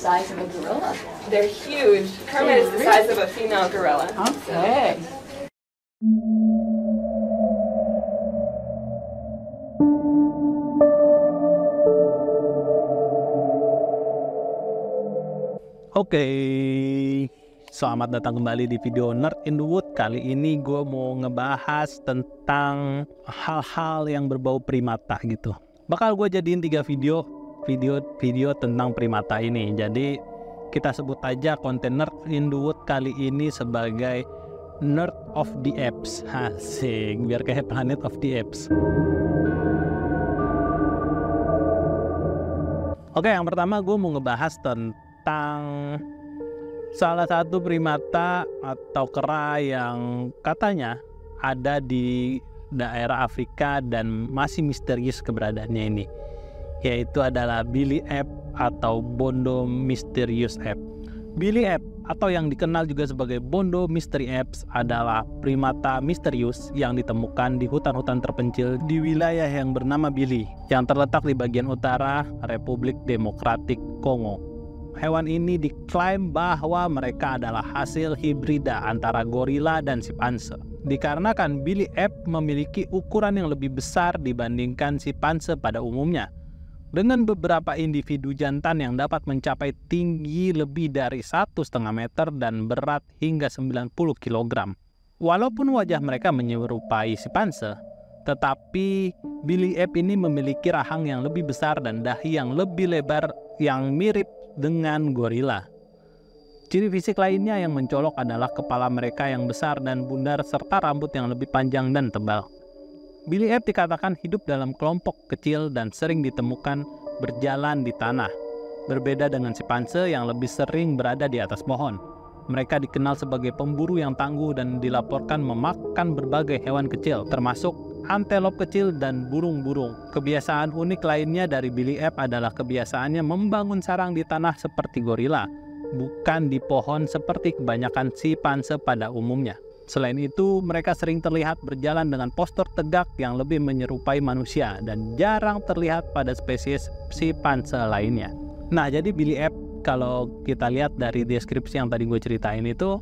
size of a gorilla. They're huge. Kermit is the size of a female gorilla. Okay. Oke, selamat datang kembali di video Nerd in the Wood. Kali ini gue mau ngebahas tentang hal-hal yang berbau primata gitu. Bakal gue jadiin 3 video tentang primata ini. Jadi kita sebut aja konten Nerd in the Wood kali ini sebagai Nerd of the Apes. Asik, biar kayak Planet of the Apes. Oke, yang pertama gue mau ngebahas tentang salah satu primata atau kera yang katanya ada di daerah Afrika dan masih misterius keberadaannya ini, yaitu adalah Billy Ape atau Bondo Mysterious Ape. Billy Ape atau yang dikenal juga sebagai Bondo Mystery Apes adalah primata misterius yang ditemukan di hutan-hutan terpencil di wilayah yang bernama Billy yang terletak di bagian utara Republik Demokratik Kongo. Hewan ini diklaim bahwa mereka adalah hasil hibrida antara gorila dan simpanse. Dikarenakan Billy Ape memiliki ukuran yang lebih besar dibandingkan simpanse pada umumnya, dengan beberapa individu jantan yang dapat mencapai tinggi lebih dari 1,5 meter dan berat hingga 90 kg. Walaupun wajah mereka menyerupai simpanse, tetapi Billy Ape ini memiliki rahang yang lebih besar dan dahi yang lebih lebar yang mirip dengan gorila. Ciri fisik lainnya yang mencolok adalah kepala mereka yang besar dan bundar serta rambut yang lebih panjang dan tebal. Billy Ape dikatakan hidup dalam kelompok kecil dan sering ditemukan berjalan di tanah. Berbeda dengan simpanse yang lebih sering berada di atas pohon. Mereka dikenal sebagai pemburu yang tangguh dan dilaporkan memakan berbagai hewan kecil, termasuk antelop kecil dan burung-burung. Kebiasaan unik lainnya dari Billy Ape adalah kebiasaannya membangun sarang di tanah seperti gorila, bukan di pohon seperti kebanyakan simpanse pada umumnya. Selain itu, mereka sering terlihat berjalan dengan postur tegak yang lebih menyerupai manusia dan jarang terlihat pada spesies simpanse lainnya. Nah, jadi Billy Ape kalau kita lihat dari deskripsi yang tadi gue ceritain itu,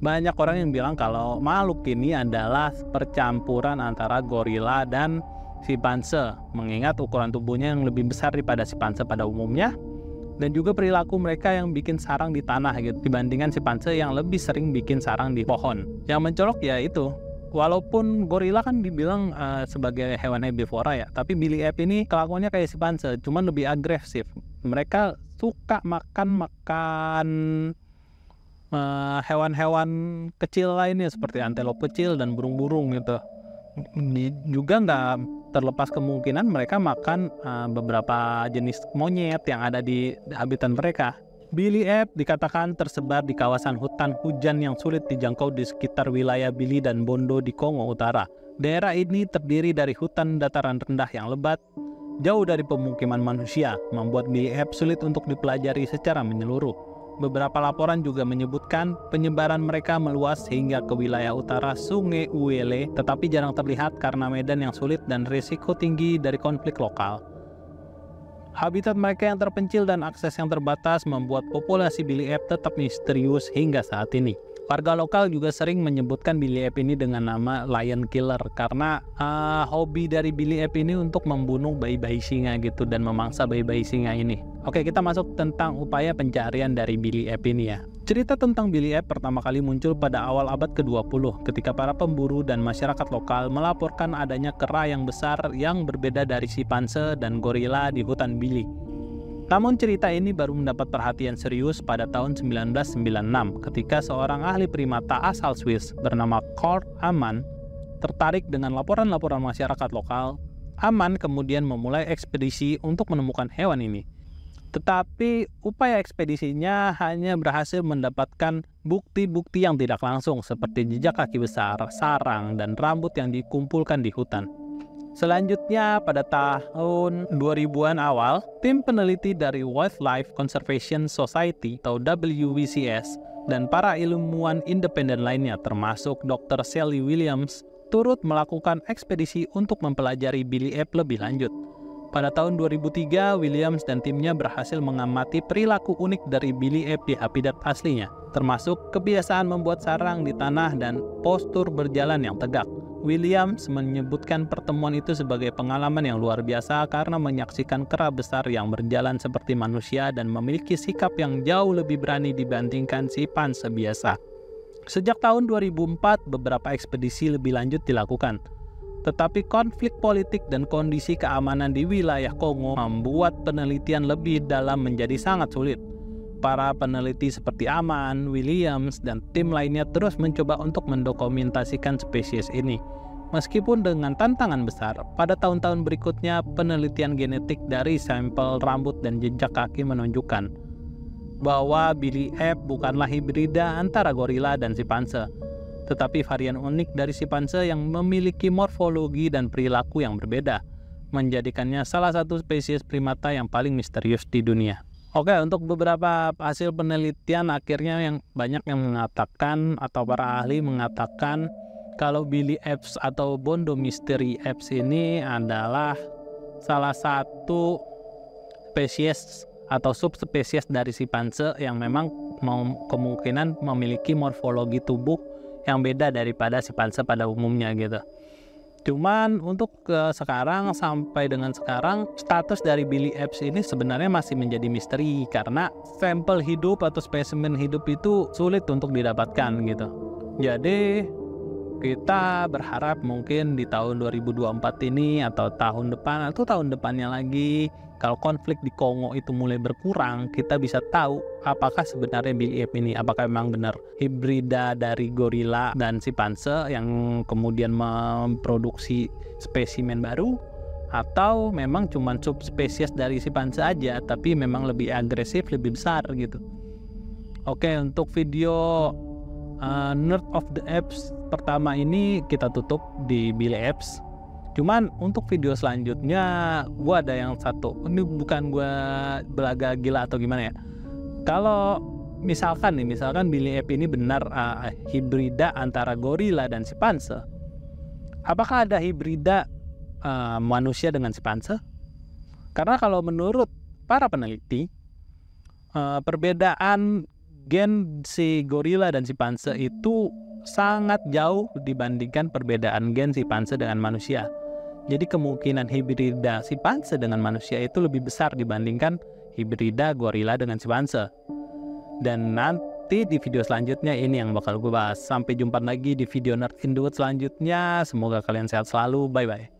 banyak orang yang bilang kalau makhluk ini adalah percampuran antara gorila dan simpanse, mengingat ukuran tubuhnya yang lebih besar daripada simpanse pada umumnya, dan juga perilaku mereka yang bikin sarang di tanah gitu, dibandingkan simpanse yang lebih sering bikin sarang di pohon. Yang mencolok ya itu, walaupun gorila kan dibilang sebagai hewan herbivora ya, tapi Billy Ape ini kelakuannya kayak simpanse, cuman lebih agresif. Mereka suka makan hewan-hewan kecil lainnya seperti antelop kecil dan burung-burung gitu. Juga nggak terlepas kemungkinan mereka makan beberapa jenis monyet yang ada di habitat mereka. Billy Ape dikatakan tersebar di kawasan hutan hujan yang sulit dijangkau di sekitar wilayah Billy dan Bondo di Kongo Utara. Daerah ini terdiri dari hutan dataran rendah yang lebat, jauh dari pemukiman manusia, membuat Billy Ape sulit untuk dipelajari secara menyeluruh. Beberapa laporan juga menyebutkan penyebaran mereka meluas hingga ke wilayah utara Sungai Uele, tetapi jarang terlihat karena medan yang sulit dan risiko tinggi dari konflik lokal. Habitat mereka yang terpencil dan akses yang terbatas membuat populasi Billy Ape tetap misterius hingga saat ini. Warga lokal juga sering menyebutkan Billy Ape ini dengan nama Lion Killer karena hobi dari Billy Ape ini untuk membunuh bayi-bayi singa gitu dan memangsa bayi-bayi singa ini. Oke, kita masuk tentang upaya pencarian dari Billy Ape ini ya. Cerita tentang Billy Ape pertama kali muncul pada awal abad ke-20 ketika para pemburu dan masyarakat lokal melaporkan adanya kera yang besar yang berbeda dari simpanse dan gorila di hutan Billy. Namun cerita ini baru mendapat perhatian serius pada tahun 1996 ketika seorang ahli primata asal Swiss bernama Kurt Amann tertarik dengan laporan-laporan masyarakat lokal. Amann kemudian memulai ekspedisi untuk menemukan hewan ini. Tetapi upaya ekspedisinya hanya berhasil mendapatkan bukti-bukti yang tidak langsung seperti jejak kaki besar, sarang, dan rambut yang dikumpulkan di hutan. Selanjutnya pada tahun 2000-an awal, tim peneliti dari Wildlife Conservation Society atau WWCS dan para ilmuwan independen lainnya termasuk Dr. Sally Williams turut melakukan ekspedisi untuk mempelajari Billy Ape lebih lanjut. Pada tahun 2003, Williams dan timnya berhasil mengamati perilaku unik dari Billy Ape di habitat aslinya, termasuk kebiasaan membuat sarang di tanah dan postur berjalan yang tegak. Williams menyebutkan pertemuan itu sebagai pengalaman yang luar biasa karena menyaksikan kera besar yang berjalan seperti manusia dan memiliki sikap yang jauh lebih berani dibandingkan simpanse biasa. Sejak tahun 2004, beberapa ekspedisi lebih lanjut dilakukan. Tetapi konflik politik dan kondisi keamanan di wilayah Kongo membuat penelitian lebih dalam menjadi sangat sulit. Para peneliti seperti Aman, Williams, dan tim lainnya terus mencoba untuk mendokumentasikan spesies ini. Meskipun dengan tantangan besar, pada tahun-tahun berikutnya penelitian genetik dari sampel rambut dan jejak kaki menunjukkan bahwa Billy Ape bukanlah hibrida antara gorila dan simpanse, tetapi varian unik dari simpanse yang memiliki morfologi dan perilaku yang berbeda, menjadikannya salah satu spesies primata yang paling misterius di dunia. Oke, untuk beberapa hasil penelitian akhirnya yang banyak yang mengatakan atau para ahli mengatakan kalau Billy Apes atau Bondo Mystery Apes ini adalah salah satu spesies atau subspesies dari simpanse yang memang kemungkinan memiliki morfologi tubuh yang beda daripada simpanse pada umumnya gitu. Cuman untuk sekarang, sampai dengan sekarang, status dari Billy Apes ini sebenarnya masih menjadi misteri karena sampel hidup atau spesimen hidup itu sulit untuk didapatkan gitu. Jadi kita berharap mungkin di tahun 2024 ini atau tahun depan atau tahun depannya lagi, kalau konflik di Kongo itu mulai berkurang, kita bisa tahu apakah sebenarnya Billy Ape ini apakah memang benar hibrida dari gorila dan simpanse yang kemudian memproduksi spesimen baru, atau memang cuma subspesies dari simpanse aja tapi memang lebih agresif, lebih besar gitu. Oke, untuk video Nerd of the Apes pertama ini kita tutup di Billy Apes. Cuman untuk video selanjutnya gue ada yang satu, ini bukan gue belaga gila atau gimana ya. Kalau misalkan Billy Ape ini benar hibrida antara gorila dan simpanse, apakah ada hibrida manusia dengan simpanse? Karena kalau menurut para peneliti, perbedaan gen si gorila dan simpanse itu sangat jauh dibandingkan perbedaan gen simpanse dengan manusia. Jadi kemungkinan hibrida simpanse dengan manusia itu lebih besar dibandingkan hibrida gorila dengan simpanse. Dan nanti di video selanjutnya ini yang bakal gue bahas. Sampai jumpa lagi di video Nerd in the Woods selanjutnya. Semoga kalian sehat selalu. Bye-bye.